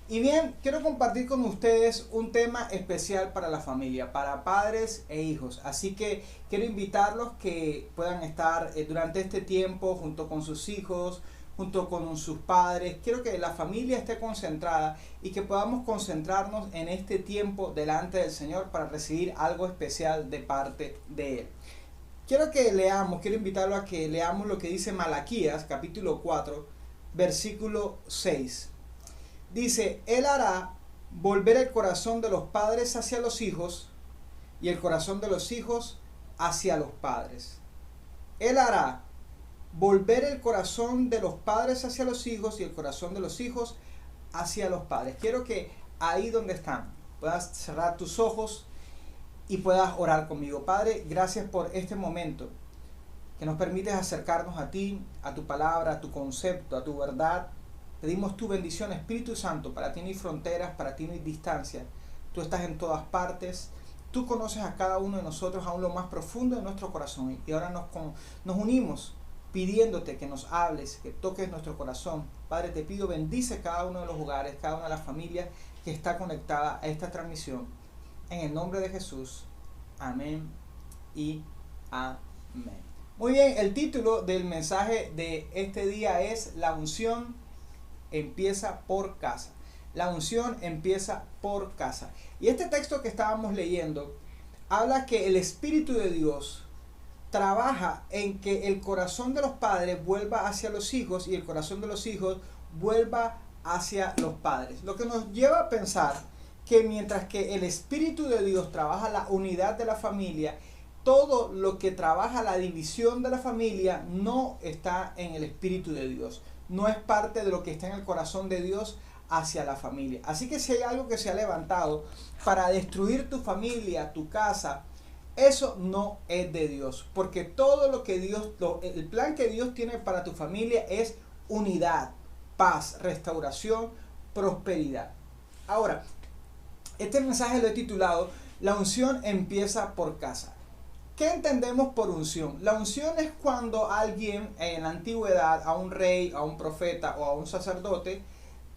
Y bien, quiero compartir con ustedes un tema especial para la familia, para padres e hijos. Así que quiero invitarlos que puedan estar durante este tiempo junto con sus hijos, junto con sus padres. Quiero que la familia esté concentrada y que podamos concentrarnos en este tiempo delante del Señor para recibir algo especial de parte de Él. Quiero invitarlo a que leamos lo que dice Malaquías, capítulo 4, versículo 6. Dice, Él hará volver el corazón de los padres hacia los hijos y el corazón de los hijos hacia los padres. Él hará volver el corazón de los padres hacia los hijos y el corazón de los hijos hacia los padres. Quiero que ahí donde están puedas cerrar tus ojos y puedas orar conmigo. Padre, gracias por este momento que nos permites acercarnos a ti, a tu palabra, a tu concepto, a tu verdad. Pedimos tu bendición, Espíritu Santo. Para ti no hay fronteras, para ti no hay distancia. Tú estás en todas partes. Tú conoces a cada uno de nosotros aún lo más profundo de nuestro corazón. Y ahora nos unimos pidiéndote que nos hables, que toques nuestro corazón. Padre, te pido bendice cada uno de los hogares, cada una de las familias que está conectada a esta transmisión. En el nombre de Jesús. Amén y amén. Muy bien, el título del mensaje de este día es La unción empieza por casa. La unción empieza por casa. Y este texto que estábamos leyendo habla que el Espíritu de Dios trabaja en que el corazón de los padres vuelva hacia los hijos y el corazón de los hijos vuelva hacia los padres. Lo que nos lleva a pensar que mientras que el Espíritu de Dios trabaja la unidad de la familia, todo lo que trabaja la división de la familia no está en el Espíritu de Dios. No es parte de lo que está en el corazón de Dios hacia la familia. Así que si hay algo que se ha levantado para destruir tu familia, tu casa, eso no es de Dios. Porque todo lo que el plan que Dios tiene para tu familia es unidad, paz, restauración, prosperidad. Ahora, este mensaje lo he titulado La unción empieza por casa. ¿Qué entendemos por unción? La unción es cuando alguien en la antigüedad, a un rey, a un profeta o a un sacerdote,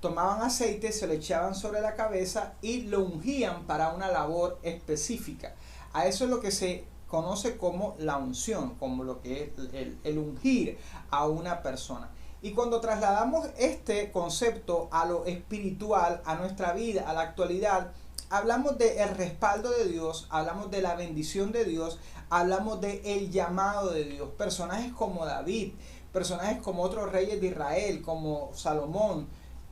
tomaban aceite, se lo echaban sobre la cabeza y lo ungían para una labor específica. A eso es lo que se conoce como la unción, como lo que es el ungir a una persona. Y cuando trasladamos este concepto a lo espiritual, a nuestra vida, a la actualidad, hablamos del respaldo de Dios, hablamos de la bendición de Dios, hablamos del llamado de Dios. Personajes como David, personajes como otros reyes de Israel, como Salomón,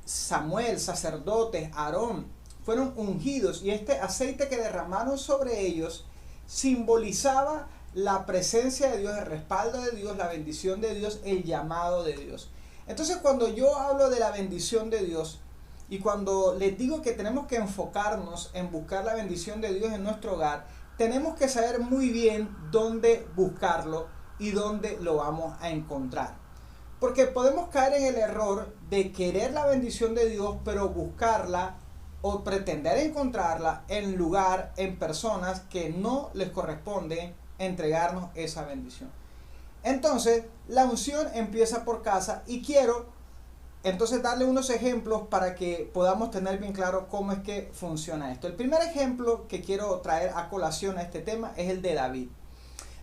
Samuel, sacerdotes, Aarón, fueron ungidos y este aceite que derramaron sobre ellos simbolizaba la presencia de Dios, el respaldo de Dios, la bendición de Dios, el llamado de Dios. Entonces, cuando yo hablo de la bendición de Dios, y cuando les digo que tenemos que enfocarnos en buscar la bendición de Dios en nuestro hogar, tenemos que saber muy bien dónde buscarlo y dónde lo vamos a encontrar. Porque podemos caer en el error de querer la bendición de Dios, pero buscarla o pretender encontrarla en personas que no les corresponde entregarnos esa bendición. Entonces, la unción empieza por casa y quiero entonces darle unos ejemplos para que podamos tener bien claro cómo es que funciona esto. El primer ejemplo que quiero traer a colación a este tema es el de David.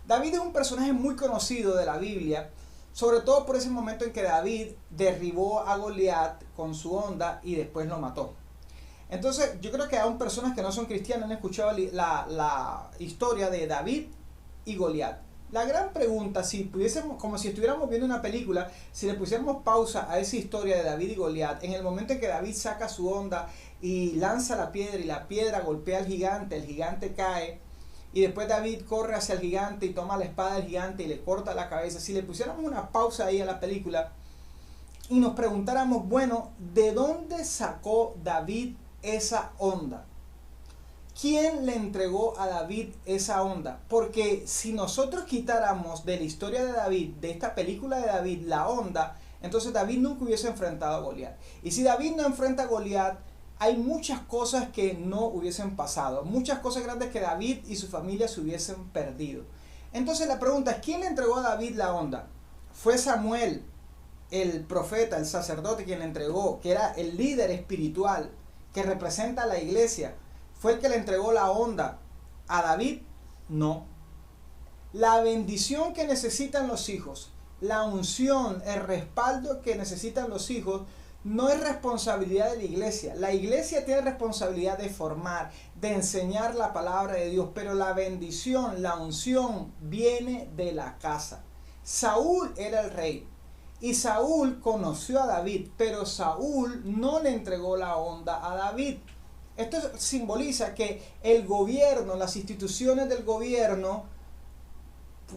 David es un personaje muy conocido de la Biblia, sobre todo por ese momento en que David derribó a Goliat con su honda y después lo mató. Entonces yo creo que aún personas que no son cristianas han escuchado la historia de David y Goliat. La gran pregunta, si pudiésemos, como si estuviéramos viendo una película, si le pusiéramos pausa a esa historia de David y Goliat, en el momento en que David saca su honda y lanza la piedra y la piedra golpea al gigante, el gigante cae, y después David corre hacia el gigante y toma la espada del gigante y le corta la cabeza. Si le pusiéramos una pausa ahí a la película y nos preguntáramos, bueno, ¿de dónde sacó David esa honda? ¿Quién le entregó a David esa honda? Porque si nosotros quitáramos de la historia de David, de esta película de David, la honda, entonces David nunca hubiese enfrentado a Goliat. Y si David no enfrenta a Goliat, hay muchas cosas que no hubiesen pasado, muchas cosas grandes que David y su familia se hubiesen perdido. Entonces la pregunta es, ¿quién le entregó a David la honda? ¿Fue Samuel, el profeta, el sacerdote, quien le entregó, que era el líder espiritual? que representa a la iglesia, fue el que le entregó la onda a David? No. La bendición que necesitan los hijos, la unción, el respaldo que necesitan los hijos, no es responsabilidad de la iglesia. La iglesia tiene responsabilidad de formar, de enseñar la palabra de Dios, pero la bendición, la unción viene de la casa. Saúl era el rey y Saúl conoció a David, pero Saúl no le entregó la onda a David. Esto simboliza que el gobierno, las instituciones del gobierno,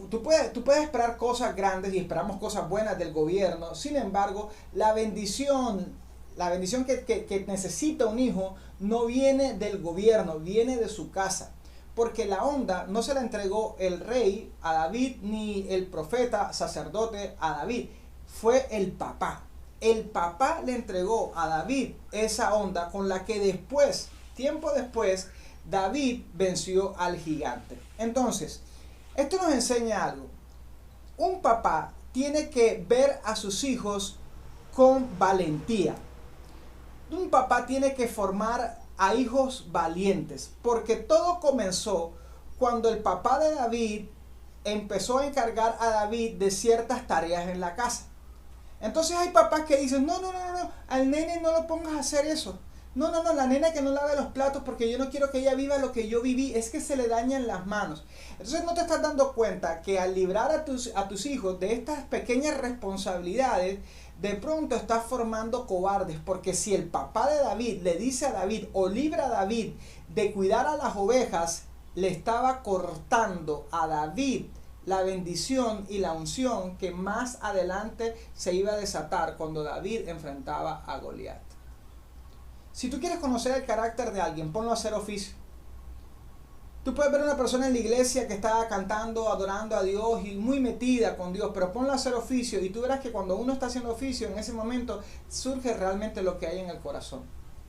tú puedes esperar cosas grandes y esperamos cosas buenas del gobierno. Sin embargo, la bendición que necesita un hijo no viene del gobierno, viene de su casa. Porque la onda no se la entregó el rey a David ni el profeta sacerdote a David. Fue el papá. El papá le entregó a David esa onda con la que después, tiempo después, David venció al gigante. Entonces, esto nos enseña algo. Un papá tiene que ver a sus hijos con valentía. Un papá tiene que formar a hijos valientes, porque todo comenzó cuando el papá de David empezó a encargar a David de ciertas tareas en la casa. Entonces hay papás que dicen, no, al nene no lo pongas a hacer eso. No, la nena que no lave los platos porque yo no quiero que ella viva lo que yo viví, es que se le dañan las manos. Entonces no te estás dando cuenta que al librar a tus hijos de estas pequeñas responsabilidades, de pronto estás formando cobardes, porque si el papá de David le dice a David o libra a David de cuidar a las ovejas, le estaba cortando a David la bendición y la unción que más adelante se iba a desatar cuando David enfrentaba a Goliat. Si tú quieres conocer el carácter de alguien, ponlo a hacer oficio. Tú puedes ver a una persona en la iglesia que está cantando, adorando a Dios y muy metida con Dios, pero ponlo a hacer oficio y tú verás que cuando uno está haciendo oficio, en ese momento surge realmente lo que hay en el corazón.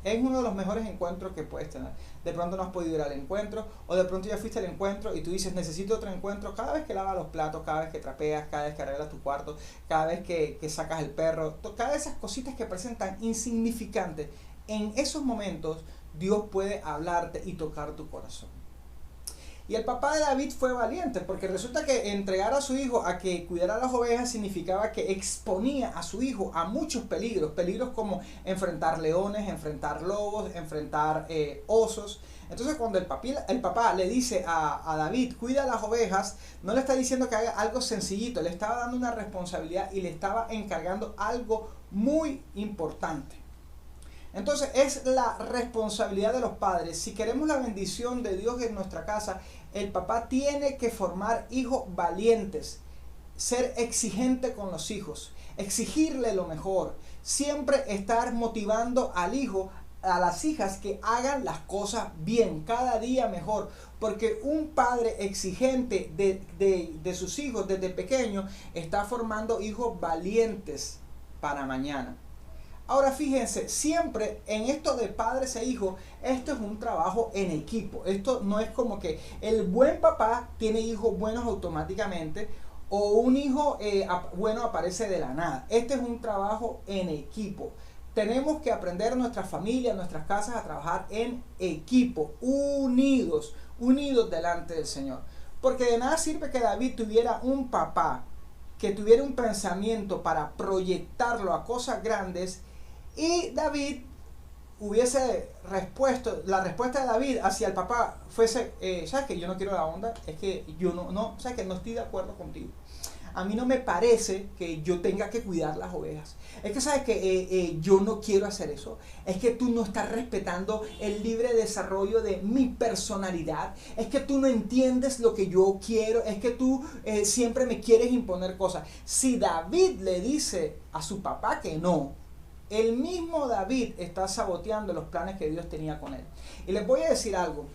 Es uno de los mejores encuentros que puedes tener. De pronto no has podido ir al encuentro, o de pronto ya fuiste al encuentro y tú dices, necesito otro encuentro. Cada vez que lavas los platos, cada vez que trapeas, cada vez que arreglas tu cuarto, cada vez que sacas el perro, cada vez esas cositas que parecen tan insignificantes, en esos momentos Dios puede hablarte y tocar tu corazón. Y el papá de David fue valiente, porque resulta que entregar a su hijo a que cuidara las ovejas significaba que exponía a su hijo a muchos peligros. Peligros como enfrentar leones, enfrentar lobos, enfrentar osos. Entonces cuando el papá le dice a David, cuida las ovejas, no le está diciendo que haga algo sencillito, le estaba dando una responsabilidad y le estaba encargando algo muy importante. Entonces es la responsabilidad de los padres. Si queremos la bendición de Dios en nuestra casa, el papá tiene que formar hijos valientes, ser exigente con los hijos, exigirle lo mejor, siempre estar motivando al hijo, a las hijas que hagan las cosas bien, cada día mejor, porque un padre exigente de sus hijos desde pequeño está formando hijos valientes para mañana. Ahora fíjense, siempre en esto de padres e hijos, esto es un trabajo en equipo. Esto no es como que el buen papá tiene hijos buenos automáticamente o un hijo bueno aparece de la nada. Este es un trabajo en equipo. Tenemos que aprender nuestras familias, nuestras casas a trabajar en equipo, unidos delante del Señor. Porque de nada sirve que David tuviera un papá que tuviera un pensamiento para proyectarlo a cosas grandes y David hubiese la respuesta de David hacia el papá fuese, ¿sabes qué? Yo no quiero la onda, es que yo ¿sabes qué? No estoy de acuerdo contigo. A mí no me parece que yo tenga que cuidar las ovejas. Es que sabes que yo no quiero hacer eso. Es que tú no estás respetando el libre desarrollo de mi personalidad. Es que tú no entiendes lo que yo quiero. Es que tú siempre me quieres imponer cosas. Si David le dice a su papá que no, el mismo David está saboteando los planes que Dios tenía con él. Y les voy a decir algo.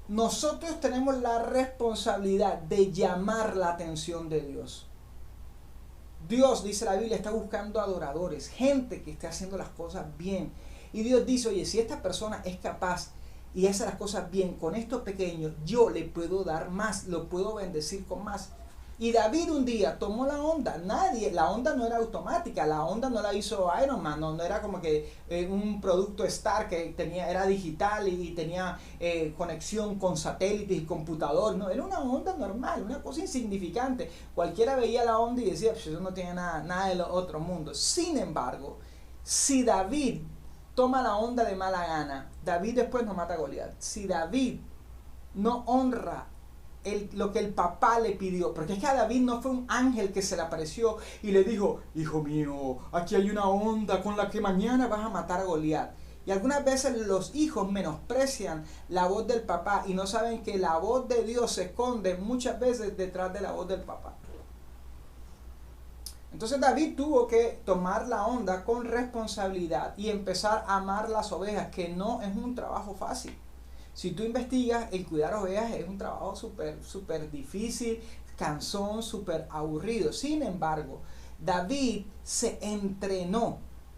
Nosotros tenemos la responsabilidad de llamar la atención de Dios. Dios, dice la Biblia, está buscando adoradores, gente que esté haciendo las cosas bien. Y Dios dice, oye, si esta persona es capaz y hace las cosas bien con esto pequeño, yo le puedo dar más, lo puedo bendecir con más. Y David un día tomó la onda. La onda no era automática, la onda no la hizo Iron Man, no era como que un producto Star que era digital y tenía conexión con satélites y computador. No, era una onda normal, una cosa insignificante. Cualquiera veía la onda y decía, pues eso no tiene nada del otro mundo. Sin embargo, si David toma la onda de mala gana, David después no mata a Goliat. Si David no honra lo que el papá le pidió, porque es que a David no fue un ángel que se le apareció y le dijo, hijo mío, aquí hay una onda con la que mañana vas a matar a Goliat. Y algunas veces los hijos menosprecian la voz del papá y no saben que la voz de Dios se esconde muchas veces detrás de la voz del papá. Entonces David tuvo que tomar la onda con responsabilidad y empezar a amar las ovejas, que no es un trabajo fácil. Si tú investigas, el cuidar ovejas es un trabajo súper difícil, cansón, súper aburrido. Sin embargo, David se entrenó.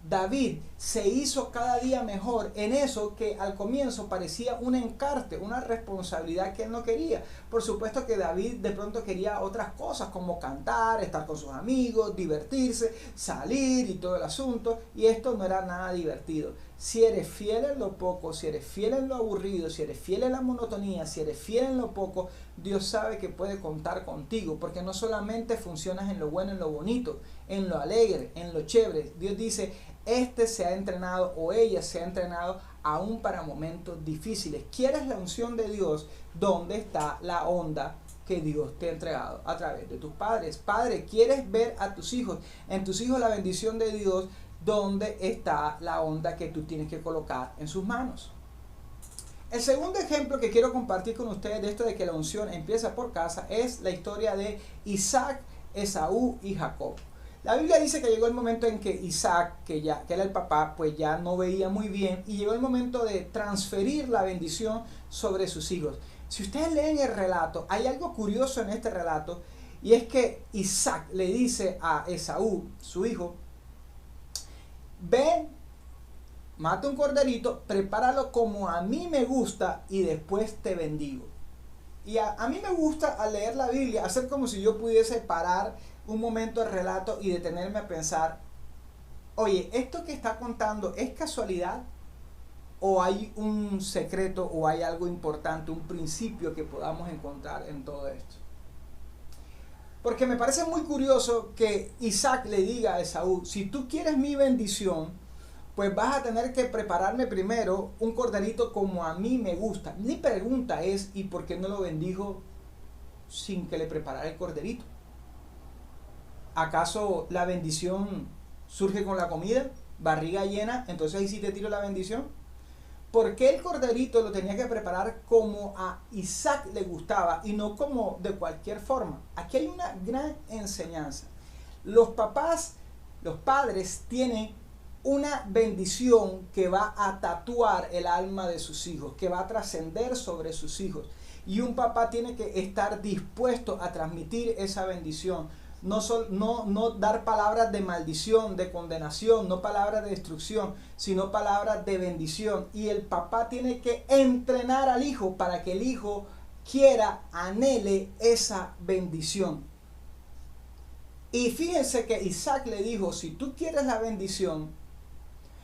David se hizo cada día mejor en eso que al comienzo parecía un encarte, una responsabilidad que él no quería. Por supuesto que David de pronto quería otras cosas como cantar, estar con sus amigos, divertirse, salir y todo el asunto, y esto no era nada divertido. Si eres fiel en lo poco, si eres fiel en lo aburrido, si eres fiel en la monotonía, si eres fiel en lo poco, Dios sabe que puede contar contigo, porque no solamente funcionas en lo bueno, en lo bonito, en lo alegre, en lo chévere. Dios dice, este se ha entrenado o ella se ha entrenado aún para momentos difíciles. ¿Quieres la unción de Dios? ¿Dónde está la onda que Dios te ha entregado a través de tus padres? Padre, ¿quieres ver a tus hijos? En tus hijos la bendición de Dios. ¿Dónde está la onda que tú tienes que colocar en sus manos? El segundo ejemplo que quiero compartir con ustedes de esto de que la unción empieza por casa es la historia de Isaac, Esaú y Jacob. La Biblia dice que llegó el momento en que Isaac, que era el papá, pues ya no veía muy bien, y llegó el momento de transferir la bendición sobre sus hijos. Si ustedes leen el relato, hay algo curioso en este relato, y es que Isaac le dice a Esaú, su hijo, ven, mata un corderito, prepáralo como a mí me gusta y después te bendigo. Y a mí me gusta al leer la Biblia hacer como si yo pudiese parar un momento el relato y detenerme a pensar, oye, ¿esto que está contando es casualidad? ¿O hay un secreto o hay algo importante, un principio que podamos encontrar en todo esto? Porque me parece muy curioso que Isaac le diga a Esaú, si tú quieres mi bendición, pues vas a tener que prepararme primero un corderito como a mí me gusta. Mi pregunta es, ¿y por qué no lo bendijo sin que le preparara el corderito? ¿Acaso la bendición surge con la comida? Barriga llena, entonces ahí sí te tiro la bendición. ¿Por qué el corderito lo tenía que preparar como a Isaac le gustaba y no como de cualquier forma? Aquí hay una gran enseñanza. Los papás, los padres tienen una bendición que va a tatuar el alma de sus hijos, que va a trascender sobre sus hijos. Y un papá tiene que estar dispuesto a transmitir esa bendición. No dar palabras de maldición, de condenación, no palabras de destrucción, sino palabras de bendición. Y el papá tiene que entrenar al hijo para que el hijo quiera, anhele esa bendición. Y fíjense que Isaac le dijo, si tú quieres la bendición,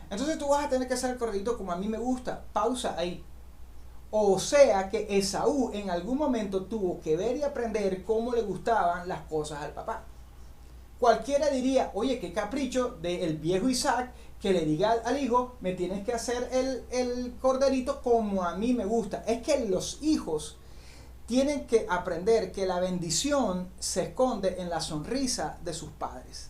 entonces tú vas a tener que hacer el corderito como a mí me gusta. Pausa ahí. O sea que Esaú en algún momento tuvo que ver y aprender cómo le gustaban las cosas al papá. Cualquiera diría, oye, qué capricho del viejo Isaac que le diga al hijo, me tienes que hacer el corderito como a mí me gusta. Es que los hijos tienen que aprender que la bendición se esconde en la sonrisa de sus padres.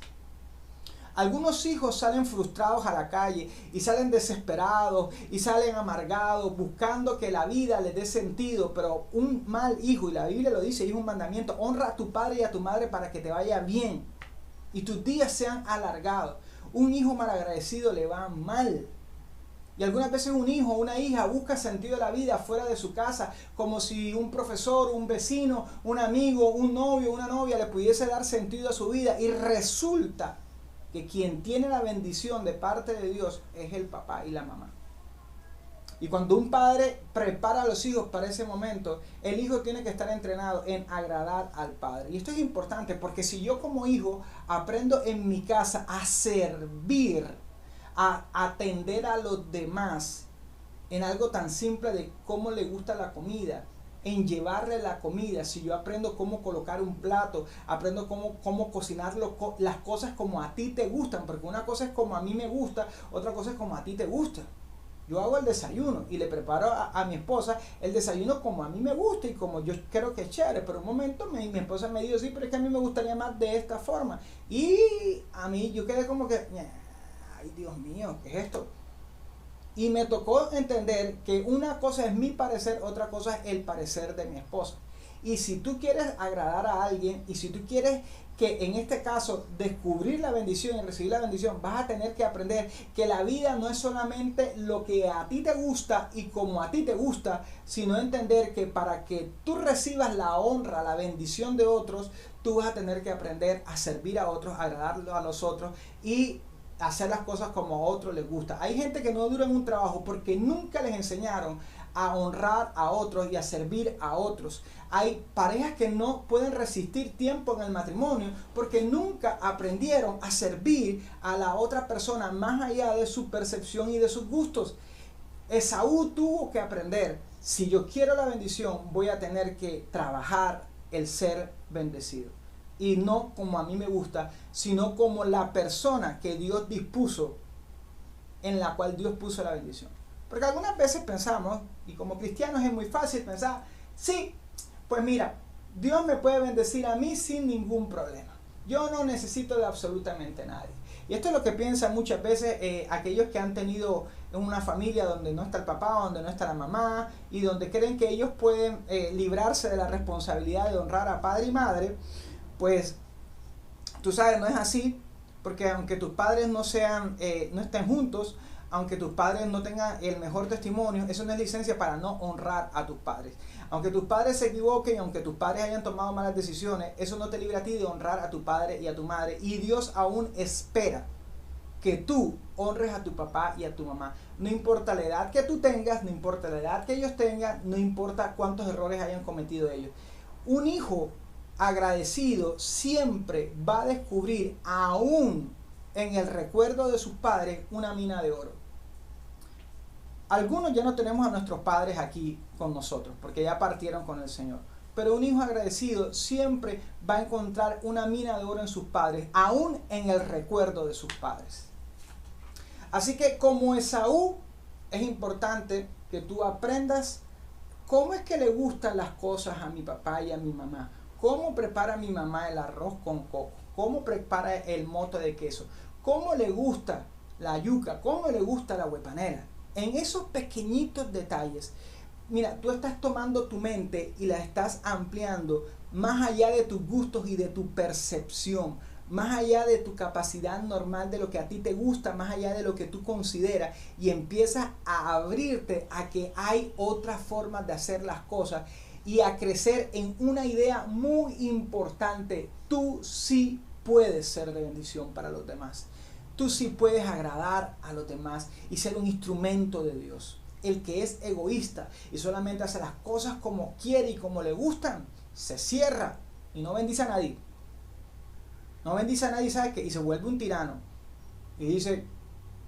Algunos hijos salen frustrados a la calle y salen desesperados y salen amargados buscando que la vida les dé sentido, pero un mal hijo, y la Biblia lo dice, y es un mandamiento, honra a tu padre y a tu madre para que te vaya bien y tus días sean alargados. Un hijo malagradecido le va mal. Y algunas veces un hijo o una hija busca sentido de la vida fuera de su casa, como si un profesor, un vecino, un amigo, un novio, una novia le pudiese dar sentido a su vida, y resulta que quien tiene la bendición de parte de Dios es el papá y la mamá. Y cuando un padre prepara a los hijos para ese momento, el hijo tiene que estar entrenado en agradar al padre. Y esto es importante porque si yo como hijo aprendo en mi casa a servir, a atender a los demás en algo tan simple de cómo le gusta la comida, en llevarle la comida, si yo aprendo cómo colocar un plato, aprendo cómo cocinar las cosas como a ti te gustan, porque una cosa es como a mí me gusta, otra cosa es como a ti te gusta. Yo hago el desayuno y le preparo a mi esposa el desayuno como a mí me gusta y como yo creo que es chévere, pero un momento mi esposa me dijo, sí, pero es que a mí me gustaría más de esta forma. Y a mí yo quedé como que, ay Dios mío, ¿qué es esto? Y me tocó entender que una cosa es mi parecer, otra cosa es el parecer de mi esposa. Y si tú quieres agradar a alguien y si tú quieres que en este caso descubrir la bendición y recibir la bendición, vas a tener que aprender que la vida no es solamente lo que a ti te gusta y como a ti te gusta, sino entender que para que tú recibas la honra, la bendición de otros, tú vas a tener que aprender a servir a otros, a agradar a los otros y hacer las cosas como a otros les gusta. Hay gente que no dura en un trabajo porque nunca les enseñaron a honrar a otros y a servir a otros. Hay parejas que no pueden resistir tiempo en el matrimonio porque nunca aprendieron a servir a la otra persona más allá de su percepción y de sus gustos. Esaú tuvo que aprender, si yo quiero la bendición, voy a tener que trabajar el ser bendecido. Y no como a mí me gusta, sino como la persona que Dios dispuso, en la cual Dios puso la bendición. Porque algunas veces pensamos, y como cristianos es muy fácil pensar, sí, pues mira, Dios me puede bendecir a mí sin ningún problema. Yo no necesito de absolutamente nadie. Y esto es lo que piensan muchas veces aquellos que han tenido una familia donde no está el papá, donde no está la mamá, y donde creen que ellos pueden librarse de la responsabilidad de honrar a padre y madre. Pues tú sabes, no es así, porque aunque tus padres no estén juntos, aunque tus padres no tengan el mejor testimonio, eso no es licencia para no honrar a tus padres. Aunque tus padres se equivoquen, aunque tus padres hayan tomado malas decisiones, eso no te libra a ti de honrar a tu padre y a tu madre. Y Dios aún espera que tú honres a tu papá y a tu mamá. No importa la edad que tú tengas, no importa la edad que ellos tengan, no importa cuántos errores hayan cometido ellos. Un hijo agradecido siempre va a descubrir, aún en el recuerdo de sus padres, una mina de oro. Algunos ya no tenemos a nuestros padres aquí con nosotros, porque ya partieron con el Señor. Pero un hijo agradecido siempre va a encontrar una mina de oro en sus padres, aún en el recuerdo de sus padres. Así que como Esaú, es importante que tú aprendas cómo es que le gustan las cosas a mi papá y a mi mamá. ¿Cómo prepara mi mamá el arroz con coco? ¿Cómo prepara el mote de queso? ¿Cómo le gusta la yuca? ¿Cómo le gusta la huepanera? En esos pequeñitos detalles, mira, tú estás tomando tu mente y la estás ampliando más allá de tus gustos y de tu percepción, más allá de tu capacidad normal de lo que a ti te gusta, más allá de lo que tú consideras, y empiezas a abrirte a que hay otras formas de hacer las cosas y a crecer en una idea muy importante. Tú sí puedes ser de bendición para los demás. Tú sí puedes agradar a los demás y ser un instrumento de Dios. El que es egoísta y solamente hace las cosas como quiere y como le gustan, se cierra y no bendice a nadie. No bendice a nadie, ¿sabes qué? Y se vuelve un tirano. Y dice,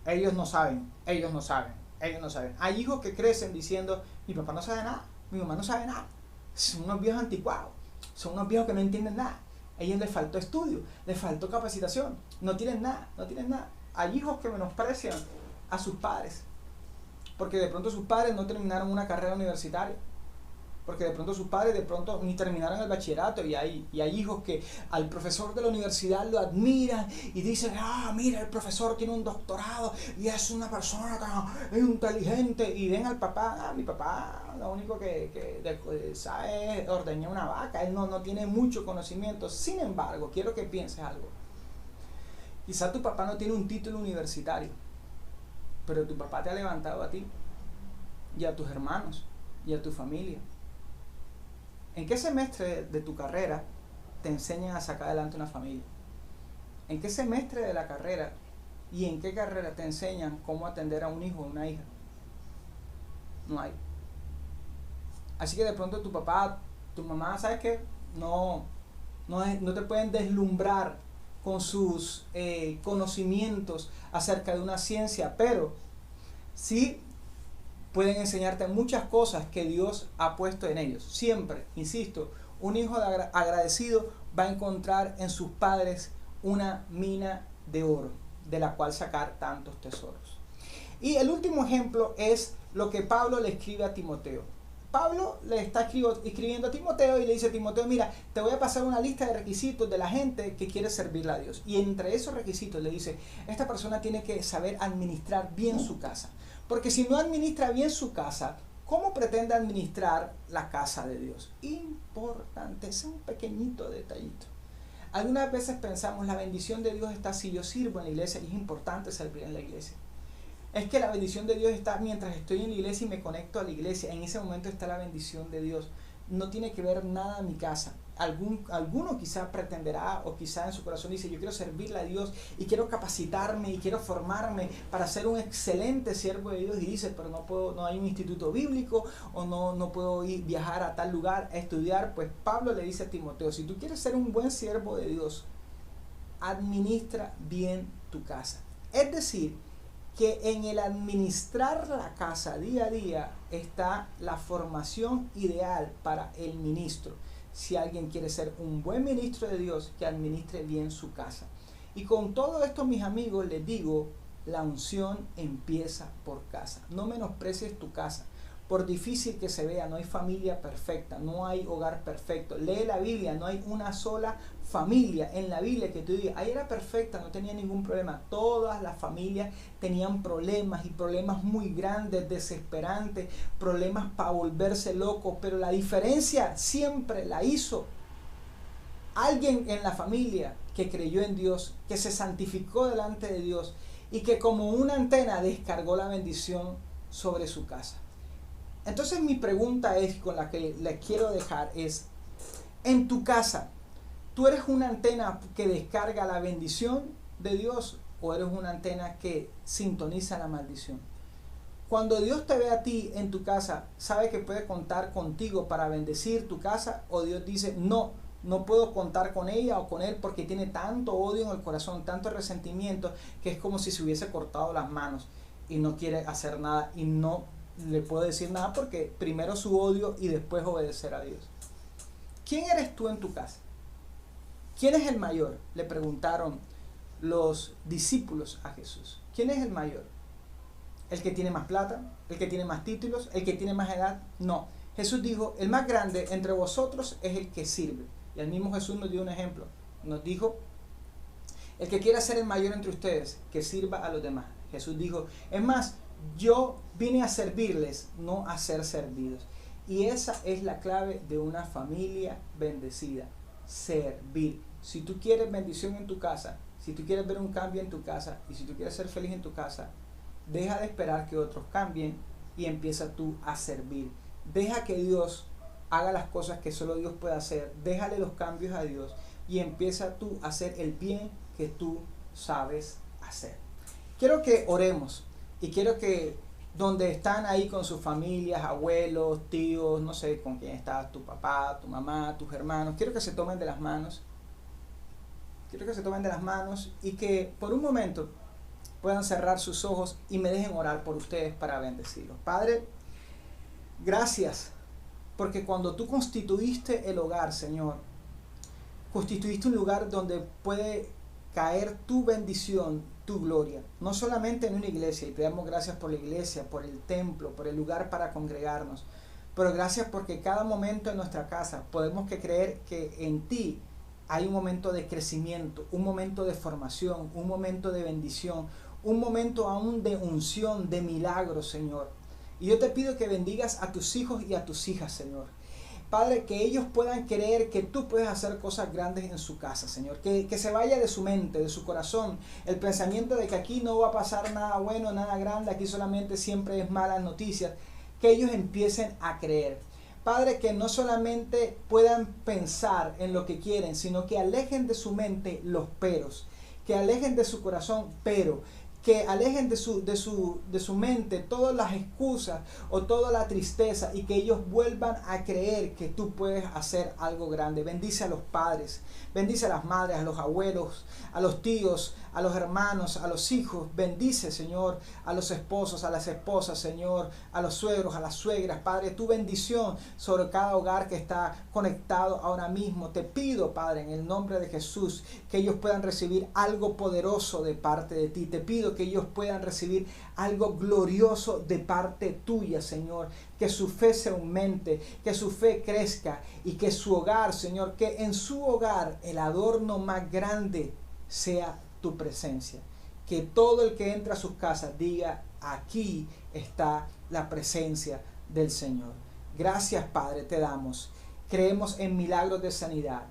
ellos no saben, ellos no saben, ellos no saben. Hay hijos que crecen diciendo, mi papá no sabe nada, mi mamá no sabe nada. Son unos viejos anticuados, son unos viejos que no entienden nada. A ellos les faltó estudio, les faltó capacitación, no tienen nada, no tienen nada. Hay hijos que menosprecian a sus padres, porque de pronto sus padres no terminaron una carrera universitaria, porque de pronto sus padres de pronto ni terminaron el bachillerato, y hay hijos que al profesor de la universidad lo admiran y dicen, mira, el profesor tiene un doctorado y es una persona tan inteligente, y ven al papá, mi papá lo único que sabe es ordeñar una vaca, él no tiene mucho conocimiento. Sin embargo, quiero que pienses algo. Quizá tu papá no tiene un título universitario, pero tu papá te ha levantado a ti y a tus hermanos y a tu familia. ¿En qué semestre de tu carrera te enseñan a sacar adelante una familia? ¿En qué semestre de la carrera y en qué carrera te enseñan cómo atender a un hijo o una hija? no hay. Así que de pronto tu papá, tu mamá, ¿sabes qué? No te pueden deslumbrar con sus conocimientos acerca de una ciencia, pero sí pueden enseñarte muchas cosas que Dios ha puesto en ellos. Siempre, insisto, un hijo agradecido va a encontrar en sus padres una mina de oro de la cual sacar tantos tesoros. Y el último ejemplo es lo que Pablo le escribe a Timoteo. Pablo le está escribiendo a Timoteo y le dice a Timoteo, mira, te voy a pasar una lista de requisitos de la gente que quiere servirle a Dios. Y entre esos requisitos le dice, esta persona tiene que saber administrar bien su casa. Porque si no administra bien su casa, ¿cómo pretende administrar la casa de Dios? Importante, ese es un pequeñito detallito. Algunas veces pensamos, la bendición de Dios está si yo sirvo en la iglesia, y es importante servir en la iglesia. Es que la bendición de Dios está mientras estoy en la iglesia y me conecto a la iglesia. En ese momento está la bendición de Dios. No tiene que ver nada a mi casa. Alguno quizá pretenderá o quizá en su corazón dice, yo quiero servirle a Dios y quiero capacitarme y quiero formarme para ser un excelente siervo de Dios. Y dice, pero no puedo, no hay un instituto bíblico o no puedo viajar a tal lugar a estudiar. Pues Pablo le dice a Timoteo, si tú quieres ser un buen siervo de Dios, administra bien tu casa. Es decir, que en el administrar la casa día a día está la formación ideal para el ministro. Si alguien quiere ser un buen ministro de Dios, que administre bien su casa. Y con todo esto, mis amigos, les digo, la unción empieza por casa. No menosprecies tu casa. Por difícil que se vea, no hay familia perfecta, no hay hogar perfecto. Lee la Biblia, no hay una sola familia en la Biblia que tú digas, ahí era perfecta, no tenía ningún problema. Todas las familias tenían problemas y problemas muy grandes, desesperantes, problemas para volverse locos, pero la diferencia siempre la hizo alguien en la familia que creyó en Dios, que se santificó delante de Dios y que como una antena descargó la bendición sobre su casa. Entonces mi pregunta es, con la que les quiero dejar, es, en tu casa, ¿tú eres una antena que descarga la bendición de Dios o eres una antena que sintoniza la maldición? Cuando Dios te ve a ti en tu casa, ¿sabe que puede contar contigo para bendecir tu casa? ¿O Dios dice, no puedo contar con ella o con él porque tiene tanto odio en el corazón, tanto resentimiento, que es como si se hubiese cortado las manos y no quiere hacer nada y no le puedo decir nada porque primero su odio y después obedecer a Dios? ¿Quién eres tú en tu casa? ¿Quién es el mayor? Le preguntaron los discípulos a Jesús. ¿Quién es el mayor? ¿El que tiene más plata? ¿El que tiene más títulos? ¿El que tiene más edad? No. Jesús dijo, el más grande entre vosotros es el que sirve. Y el mismo Jesús nos dio un ejemplo. Nos dijo, el que quiera ser el mayor entre ustedes, que sirva a los demás. Jesús dijo, es más, yo vine a servirles, no a ser servidos. Y esa es la clave de una familia bendecida, servir. Si tú quieres bendición en tu casa, si tú quieres ver un cambio en tu casa y si tú quieres ser feliz en tu casa, deja de esperar que otros cambien y empieza tú a servir. Deja que Dios haga las cosas que solo Dios puede hacer. Déjale los cambios a Dios y empieza tú a hacer el bien que tú sabes hacer. Quiero que oremos. Y quiero que donde están ahí con sus familias, abuelos, tíos, no sé con quién estás, tu papá, tu mamá, tus hermanos, quiero que se tomen de las manos. Quiero que se tomen de las manos y que por un momento puedan cerrar sus ojos y me dejen orar por ustedes para bendecirlos. Padre, gracias, porque cuando tú constituiste el hogar, Señor, constituiste un lugar donde puede caer tu bendición, tu gloria, no solamente en una iglesia, y te damos gracias por la iglesia, por el templo, por el lugar para congregarnos, pero gracias porque cada momento en nuestra casa podemos creer que en ti hay un momento de crecimiento, un momento de formación, un momento de bendición, un momento aún de unción, de milagros, Señor. Y yo te pido que bendigas a tus hijos y a tus hijas, Señor. Padre, que ellos puedan creer que tú puedes hacer cosas grandes en su casa, Señor. Que se vaya de su mente, de su corazón, el pensamiento de que aquí no va a pasar nada bueno, nada grande, aquí solamente siempre es malas noticias. Que ellos empiecen a creer. Padre, que no solamente puedan pensar en lo que quieren, sino que alejen de su mente los peros. Que alejen de su corazón, pero que alejen de su mente todas las excusas o toda la tristeza y que ellos vuelvan a creer que tú puedes hacer algo grande. Bendice a los padres, bendice a las madres, a los abuelos, a los tíos, a los hermanos, a los hijos. Bendice, Señor, a los esposos, a las esposas, Señor, a los suegros, a las suegras. Padre, tu bendición sobre cada hogar que está conectado ahora mismo. Te pido, Padre, en el nombre de Jesús, que ellos puedan recibir algo poderoso de parte de ti. Te pido que ellos puedan recibir algo glorioso de parte tuya, Señor. Que su fe se aumente, que su fe crezca y que su hogar, Señor, que en su hogar el adorno más grande sea tu presencia. Que todo el que entra a sus casas diga: aquí está la presencia del Señor. Gracias, Padre, te damos. Creemos en milagros de sanidad,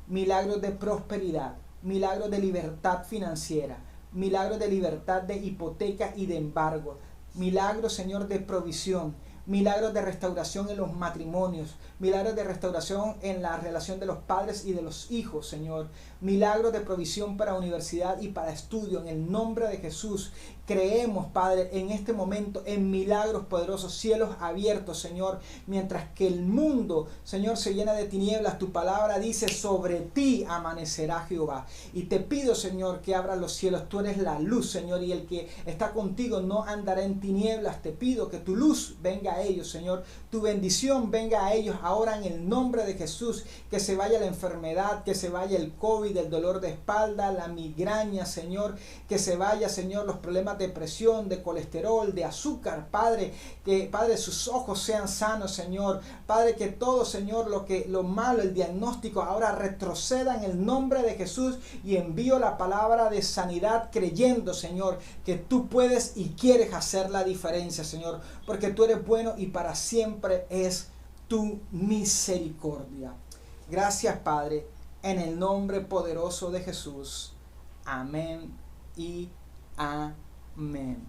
milagros de prosperidad, milagros de libertad financiera, milagros de libertad de hipoteca y de embargo, milagros, Señor, de provisión, milagros de restauración en los matrimonios, milagros de restauración en la relación de los padres y de los hijos, Señor, milagros de provisión para universidad y para estudio, en el nombre de Jesús. Creemos, Padre, en este momento en milagros poderosos, cielos abiertos, Señor, mientras que el mundo, Señor, se llena de tinieblas. Tu palabra dice: sobre ti amanecerá Jehová. Y te pido, Señor, que abras los cielos. Tú eres la luz, Señor, y el que está contigo no andará en tinieblas. Te pido que tu luz venga a ellos, Señor, tu bendición venga a ellos ahora en el nombre de Jesús. Que se vaya la enfermedad, que se vaya el COVID, el dolor de espalda, la migraña, Señor, que se vaya, Señor, los problemas de presión, de colesterol, de azúcar, Padre, que, Padre, sus ojos sean sanos, Señor, Padre, que todo, Señor, lo malo, el diagnóstico ahora retroceda en el nombre de Jesús, y envío la palabra de sanidad creyendo, Señor, que tú puedes y quieres hacer la diferencia, Señor, porque tú eres bueno y para siempre es tu misericordia. Gracias, Padre, en el nombre poderoso de Jesús. Amén y amén.